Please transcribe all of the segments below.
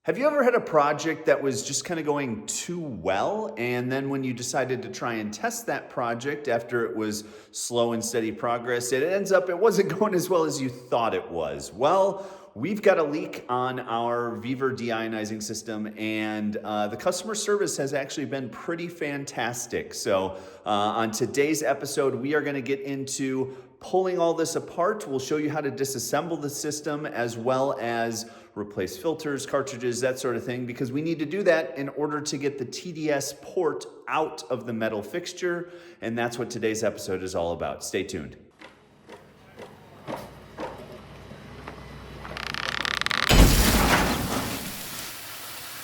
Have you ever had a project that was just kind of going too well, and then when you decided to try and test that project after it was slow and steady progress, it wasn't going as well as you thought it was? Well, we've got a leak on our Vevor deionizing system, and the customer service has actually been pretty fantastic. So on today's episode, we are going to get into pulling all this apart. We'll show you how to disassemble the system as well as replace filters, cartridges, that sort of thing, because we need to do that in order to get the TDS port out of the metal fixture. And that's what today's episode is all about. Stay tuned.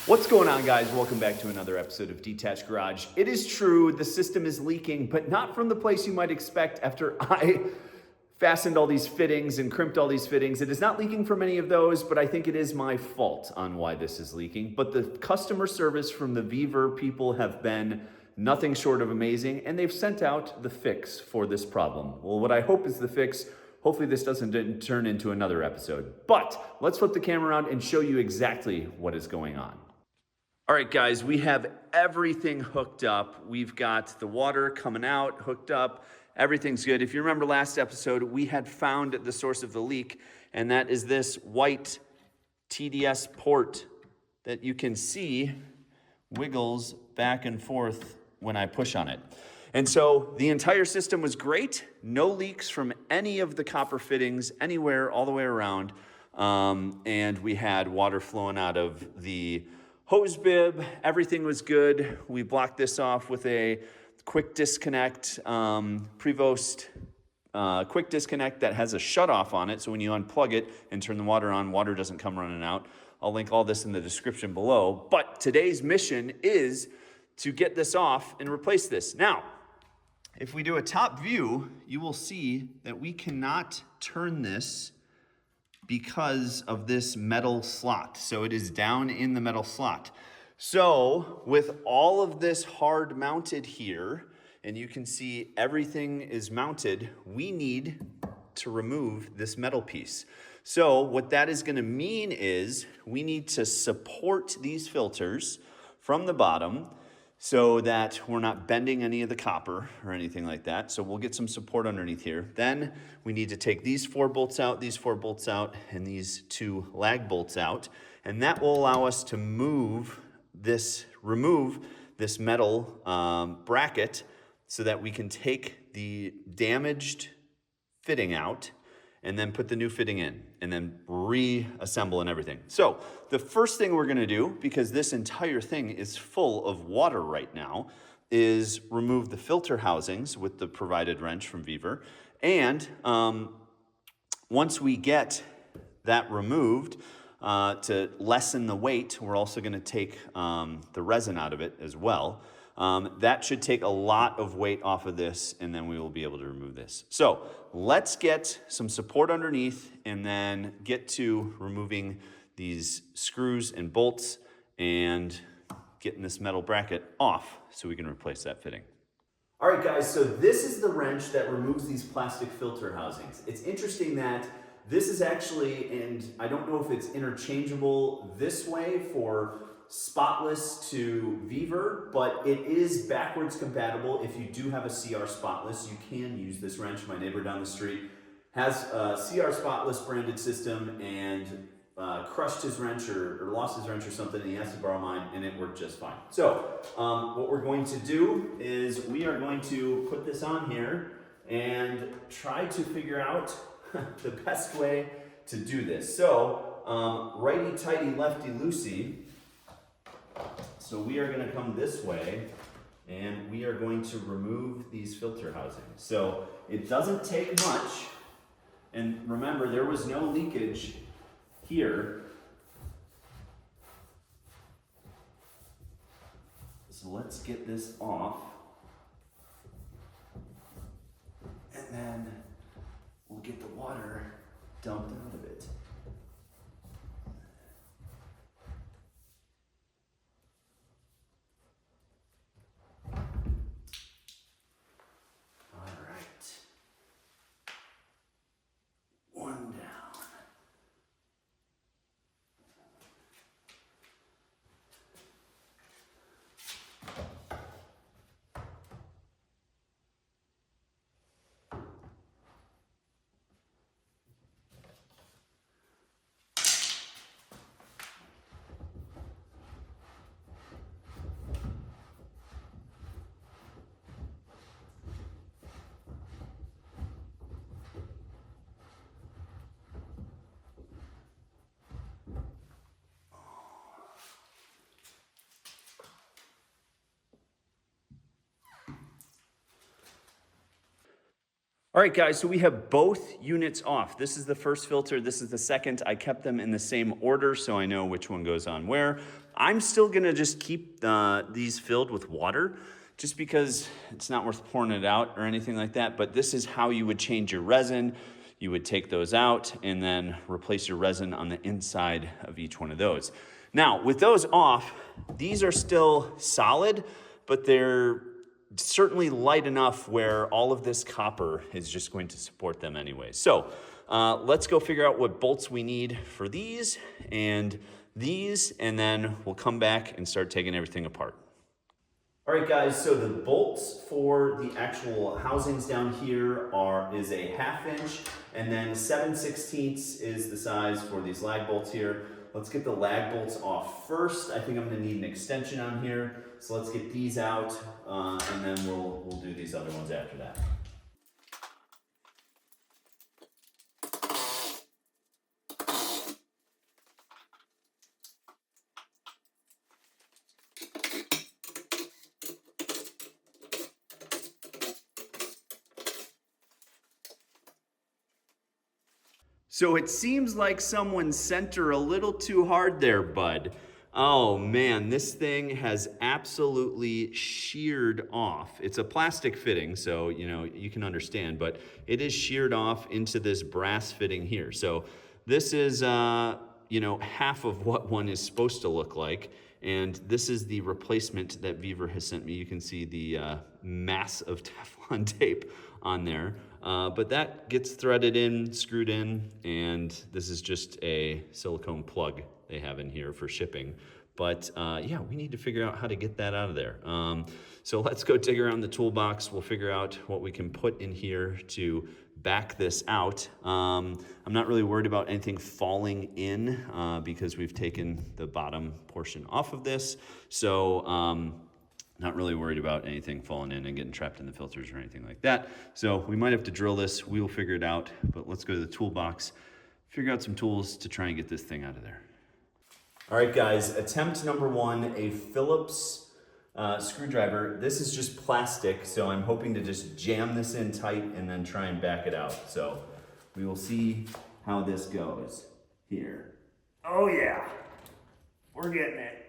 What's going on, guys? Welcome back to another episode of Detached Garage. It is true, the system is leaking, but not from the place you might expect after I fastened all these fittings and crimped all these fittings. It is not leaking from any of those, but I think it is my fault on why this is leaking. But the customer service from the Vevor people have been nothing short of amazing, and they've sent out the fix for this problem. Well, what I hope is the fix. Hopefully this doesn't turn into another episode. But let's flip the camera around and show you exactly what is going on. All right, guys, we have everything hooked up. We've got the water coming out, hooked up. Everything's good. If you remember last episode, we had found the source of the leak, and that is this white TDS port that you can see wiggles back and forth when I push on it. And so the entire system was great. No leaks from any of the copper fittings anywhere all the way around. And we had water flowing out of the hose bib. Everything was good. We blocked this off with a quick disconnect, Prevost quick disconnect that has a shutoff on it. So when you unplug it and turn the water on, water doesn't come running out. I'll link all this in the description below. But today's mission is to get this off and replace this. Now, if we do a top view, you will see that we cannot turn this because of this metal slot. So it is down in the metal slot. So with all of this hard mounted here, and you can see everything is mounted, we need to remove this metal piece. So what that is gonna mean is we need to support these filters from the bottom so that we're not bending any of the copper or anything like that. So we'll get some support underneath here. Then we need to take these 4 bolts out, these 4 bolts out, and these 2 lag bolts out. And that will allow us to remove this metal bracket so that we can take the damaged fitting out and then put the new fitting in and then reassemble and everything. So the first thing we're gonna do, because this entire thing is full of water right now, is remove the filter housings with the provided wrench from Vevor. And once we get that removed, to lessen the weight, we're also gonna take the resin out of it as well. That should take a lot of weight off of this, and then we will be able to remove this. So let's get some support underneath and then get to removing these screws and bolts and getting this metal bracket off so we can replace that fitting. All right, guys, so this is the wrench that removes these plastic filter housings. It's interesting that this is actually, and I don't know if it's interchangeable this way for Spotless to Vevor, but it is backwards compatible. If you do have a CR Spotless, you can use this wrench. My neighbor down the street has a CR Spotless branded system and crushed his wrench or lost his wrench or something, and he has to borrow mine, and it worked just fine. So what we're going to do is we are going to put this on here and try to figure out the best way to do this. So righty-tighty, lefty-loosey. So we are gonna come this way and we are going to remove these filter housings. So it doesn't take much. And remember, there was no leakage here. So let's get this off. And then we'll get the water dumped out of it. All right. One down. All right, guys, so we have both units off. This is the first filter, this is the second. I kept them in the same order so I know which one goes on where. I'm still gonna just keep these filled with water just because it's not worth pouring it out or anything like that, but this is how you would change your resin. You would take those out and then replace your resin on the inside of each one of those. Now, with those off, these are still solid, but they're certainly light enough where all of this copper is just going to support them anyway. So let's go figure out what bolts we need for these, and then we'll come back and start taking everything apart. All right, guys, so the bolts for the actual housings down here is a 1/2 inch, and then 7/16 is the size for these lag bolts here. Let's get the lag bolts off first. I think I'm gonna need an extension on here. So let's get these out, and then we'll do these other ones after that. So it seems like someone sent her a little too hard there, bud. Oh man, this thing has absolutely sheared off. It's a plastic fitting, so you can understand, but it is sheared off into this brass fitting here. So this is half of what one is supposed to look like, and this is the replacement that Vevor has sent me. You can see the mass of Teflon tape on there. But that gets threaded in, screwed in, and this is just a silicone plug they have in here for shipping. But yeah, we need to figure out how to get that out of there. So let's go dig around the toolbox. We'll figure out what we can put in here to back this out. I'm not really worried about anything falling in because we've taken the bottom portion off of this. So not really worried about anything falling in and getting trapped in the filters or anything like that. So we might have to drill this. We'll figure it out, but let's go to the toolbox, figure out some tools to try and get this thing out of there. All right, guys, attempt number 1, a Phillips screwdriver. This is just plastic, so I'm hoping to just jam this in tight and then try and back it out. So we will see how this goes here. Oh yeah, we're getting it.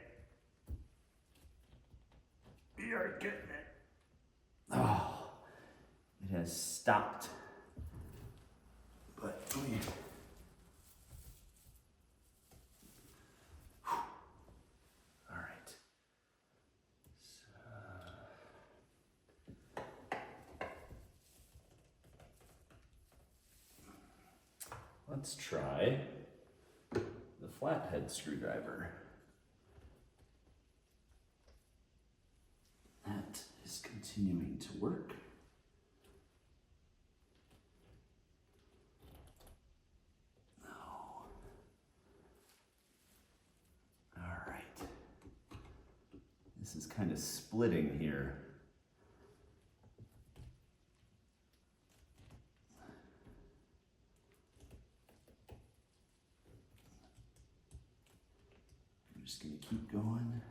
We are getting it. Oh, it has stopped. But all right. Let's try the flathead screwdriver. That is continuing to work. No. All right. This is kind of splitting here. I'm just going to keep going.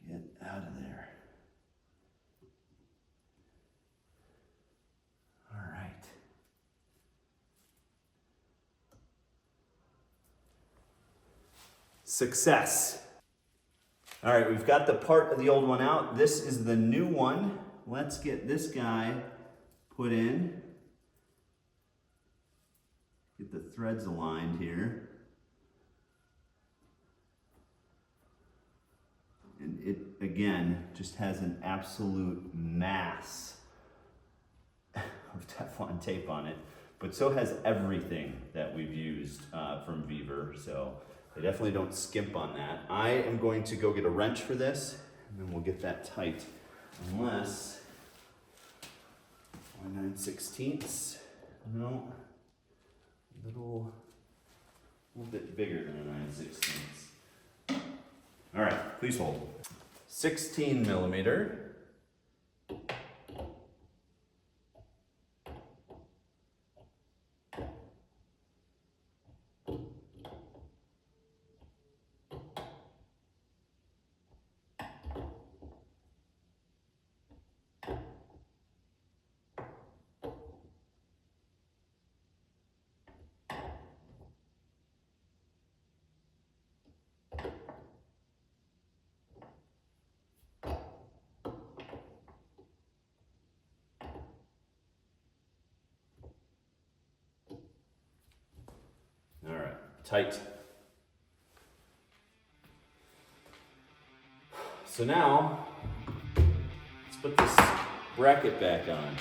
Get out of there. All right. Success. All right, we've got the part of the old one out. This is the new one. Let's get this guy put in. Get the threads aligned here. And it, again, just has an absolute mass of Teflon tape on it, but so has everything that we've used from Vevor, so they definitely don't skimp on that. I am going to go get a wrench for this, and then we'll get that tight, unless 9/16, no, a little bit bigger than a 9/16. All right, please hold. 16 millimeter. tight. So now, let's put this bracket back on.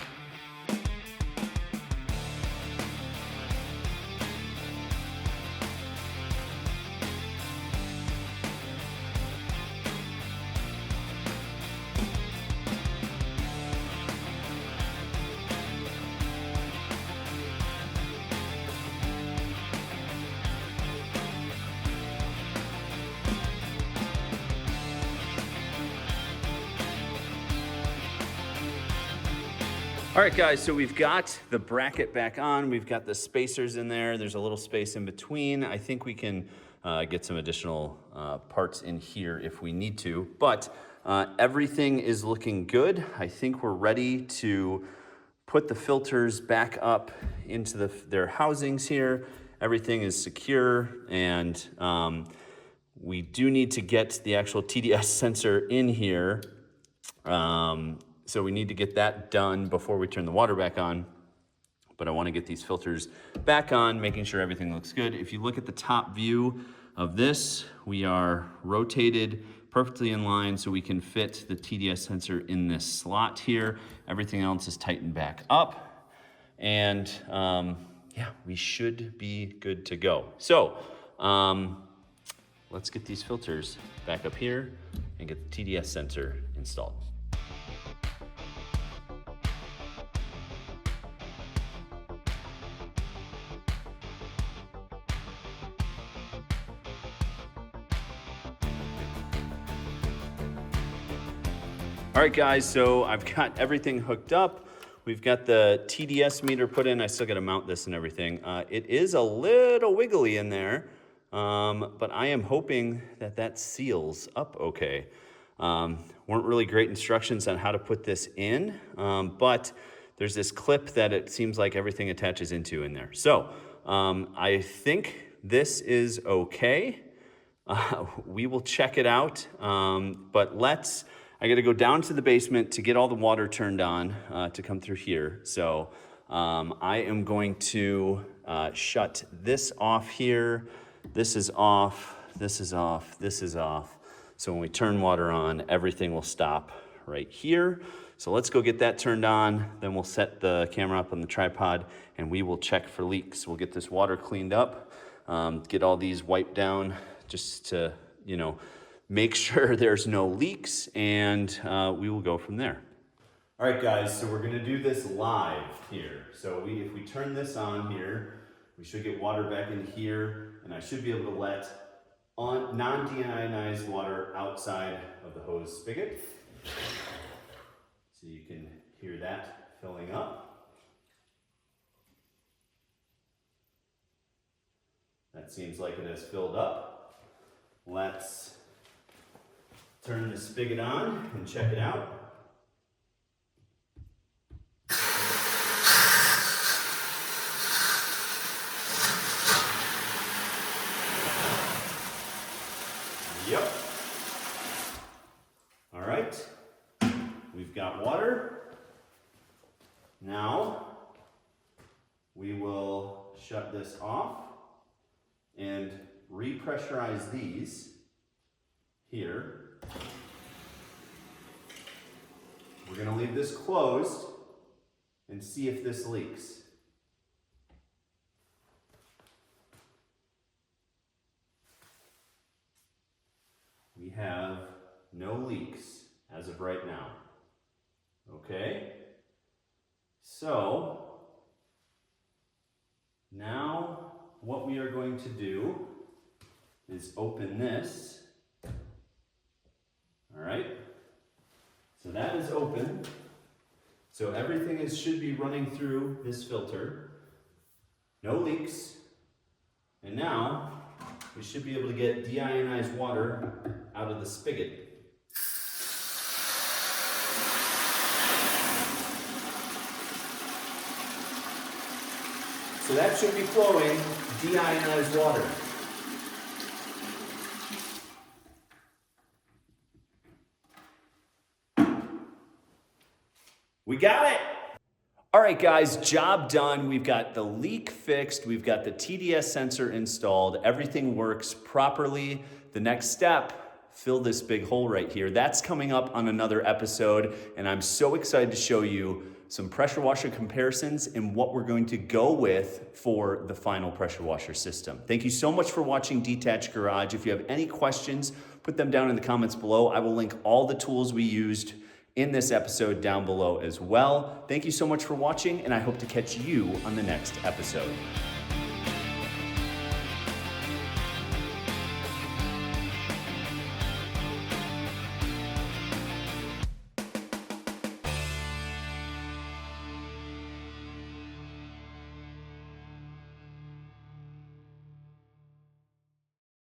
All right, guys, so we've got the bracket back on. We've got the spacers in there. There's a little space in between. I think we can get some additional parts in here if we need to, but everything is looking good. I think we're ready to put the filters back up into their housings here. Everything is secure, and we do need to get the actual TDS sensor in here. So we need to get that done before we turn the water back on. But I want to get these filters back on, making sure everything looks good. If you look at the top view of this, we are rotated perfectly in line so we can fit the TDS sensor in this slot here. Everything else is tightened back up. And yeah, we should be good to go. So let's get these filters back up here and get the TDS sensor installed. All right, guys, so I've got everything hooked up. We've got the TDS meter put in. I still got to mount this and everything. It is a little wiggly in there, but I am hoping that that seals up okay. Weren't really great instructions on how to put this in, but there's this clip that it seems like everything attaches into in there. So I think this is okay. We will check it out, but I got to go down to the basement to get all the water turned on to come through here. So I am going to shut this off here. This is off, this is off, this is off. So when we turn water on, everything will stop right here. So let's go get that turned on. Then we'll set the camera up on the tripod and we will check for leaks. We'll get this water cleaned up, get all these wiped down just to, make sure there's no leaks, and we will go from there. All right, guys, so we're gonna do this live here. So if we turn this on here, we should get water back in here, and I should be able to let non-deionized water outside of the hose spigot. So you can hear that filling up. That seems like it has filled up. Let's turn the spigot on and check it out. Yep. All right. We've got water. Now we will shut this off and repressurize these here. We're going to leave this closed and see if this leaks. We have no leaks as of right now. Okay? So, now what we are going to do is open this. All right? So that is open. So everything should be running through this filter. No leaks. And now we should be able to get deionized water out of the spigot. So that should be flowing deionized water. We got it! All right, guys, job done. We've got the leak fixed. We've got the TDS sensor installed. Everything works properly. The next step, fill this big hole right here. That's coming up on another episode, and I'm so excited to show you some pressure washer comparisons and what we're going to go with for the final pressure washer system. Thank you so much for watching Detached Garage. If you have any questions, put them down in the comments below. I will link all the tools we used in this episode down below as well. Thank you so much for watching, and I hope to catch you on the next episode.